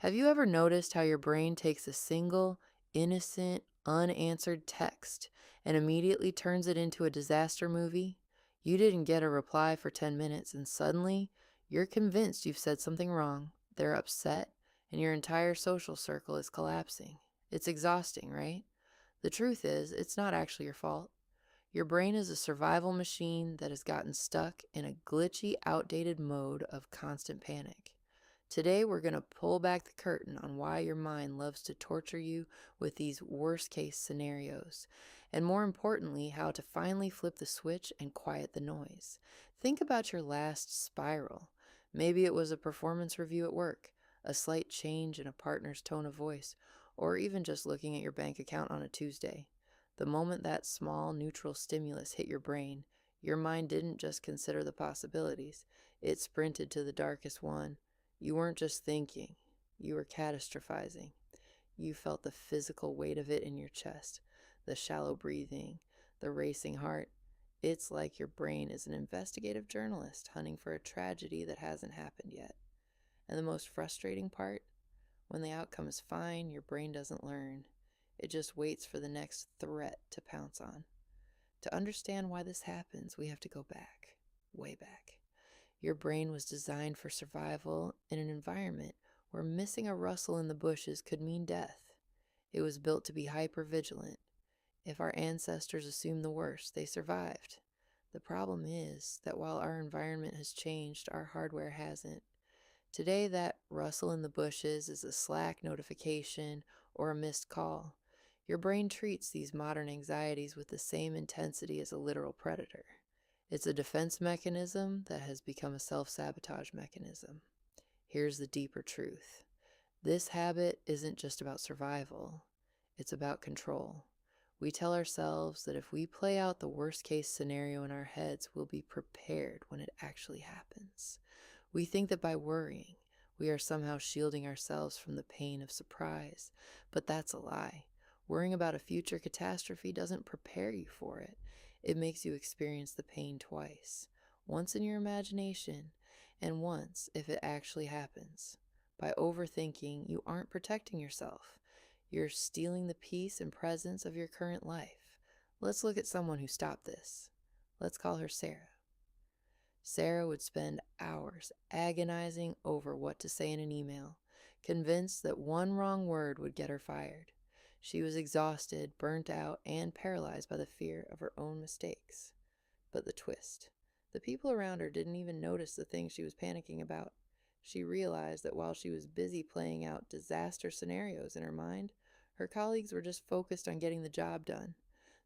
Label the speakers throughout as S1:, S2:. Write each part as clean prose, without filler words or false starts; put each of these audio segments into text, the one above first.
S1: Have you ever noticed how your brain takes a single, innocent, unanswered text and immediately turns it into a disaster movie? You didn't get a reply for 10 minutes, and suddenly you're convinced you've said something wrong. They're upset, and your entire social circle is collapsing. It's exhausting, right? The truth is, it's not actually your fault. Your brain is a survival machine that has gotten stuck in a glitchy, outdated mode of constant panic. Today, we're going to pull back the curtain on why your mind loves to torture you with these worst-case scenarios, and more importantly, how to finally flip the switch and quiet the noise. Think about your last spiral. Maybe it was a performance review at work, a slight change in a partner's tone of voice, or even just looking at your bank account on a Tuesday. The moment that small, neutral stimulus hit your brain, your mind didn't just consider the possibilities. It sprinted to the darkest one. You weren't just thinking, you were catastrophizing. You felt the physical weight of it in your chest, the shallow breathing, the racing heart. It's like your brain is an investigative journalist hunting for a tragedy that hasn't happened yet. And the most frustrating part? When the outcome is fine, your brain doesn't learn. It just waits for the next threat to pounce on. To understand why this happens, we have to go back, way back. Your brain was designed for survival in an environment where missing a rustle in the bushes could mean death. It was built to be hypervigilant. If our ancestors assumed the worst, they survived. The problem is that while our environment has changed, our hardware hasn't. Today, that rustle in the bushes is a Slack notification or a missed call. Your brain treats these modern anxieties with the same intensity as a literal predator. It's a defense mechanism that has become a self-sabotage mechanism. Here's the deeper truth. This habit isn't just about survival. It's about control. We tell ourselves that if we play out the worst-case scenario in our heads, we'll be prepared when it actually happens. We think that by worrying, we are somehow shielding ourselves from the pain of surprise, but that's a lie. Worrying about a future catastrophe doesn't prepare you for it. It makes you experience the pain twice. Once in your imagination, and once if it actually happens. By overthinking, you aren't protecting yourself. You're stealing the peace and presence of your current life. Let's look at someone who stopped this. Let's call her Sarah. Sarah would spend hours agonizing over what to say in an email, convinced that one wrong word would get her fired. She was exhausted, burnt out, and paralyzed by the fear of her own mistakes. But the twist. The people around her didn't even notice the things she was panicking about. She realized that while she was busy playing out disaster scenarios in her mind, her colleagues were just focused on getting the job done.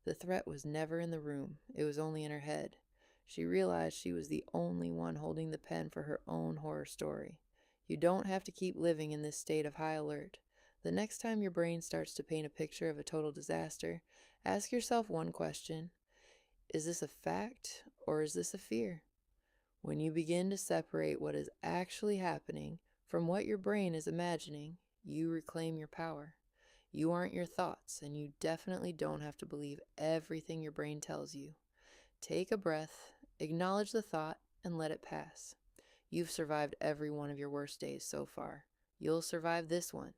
S1: The threat was never in the room. It was only in her head. She realized she was the only one holding the pen for her own horror story. You don't have to keep living in this state of high alert. The next time your brain starts to paint a picture of a total disaster, ask yourself one question. Is this a fact or is this a fear? When you begin to separate what is actually happening from what your brain is imagining, you reclaim your power. You aren't your thoughts, and you definitely don't have to believe everything your brain tells you. Take a breath, acknowledge the thought, and let it pass. You've survived every one of your worst days so far. You'll survive this one.